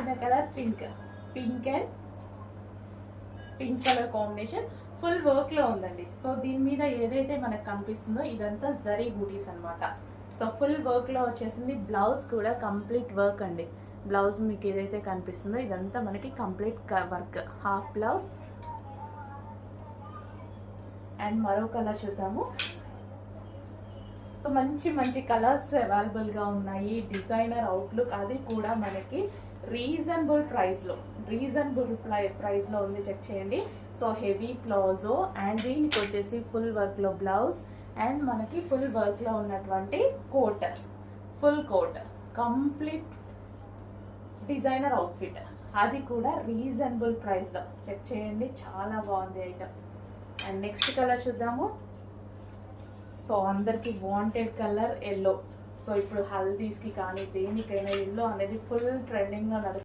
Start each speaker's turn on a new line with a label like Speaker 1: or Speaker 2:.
Speaker 1: నచ్చిన colour pink, pink and pink colour combination full work లో ఉందండి. సో దీని మీద ఏదైతే మనకు కనిపిస్తుందో ఇదంతా జరీ బూటీస్ అన్నమాట. సో ఫుల్ వర్క్ లో వచ్చేసింది. బ్లౌజ్ కూడా కంప్లీట్ వర్క్ అండి. బ్లౌజ్ మీకు ఏదైతే కనిపిస్తుందో ఇదంతా మనకి complete work. Half blouse and మరో కలర్ చూద్దాము. సో మంచి మంచి కలర్స్ అవైలబుల్గా ఉన్నాయి. డిజైనర్ అవుట్లుక్, అది కూడా మనకి రీజనబుల్ ప్రైస్లో ఉంది. చెక్ చేయండి. సో హెవీ ప్లాజో అండ్ దీనికి వచ్చేసి ఫుల్ వర్క్లో బ్లౌజ్ అండ్ మనకి ఫుల్ వర్క్లో ఉన్నటువంటి coat, full coat, complete designer outfit, అది కూడా రీజనబుల్ ప్రైస్లో. చెక్ చేయండి, చాలా బాగుంది ఐటమ్. అండ్ నెక్స్ట్ కలర్ చూద్దాము. సో అందరికి వాంటెడ్ కలర్ ఎల్లో. సో ఇప్పుడు హల్దీస్కి కానీ దేనికైనా ఎల్లో అనేది ఫుల్ ట్రెండింగ్లో నడుస్తుంది.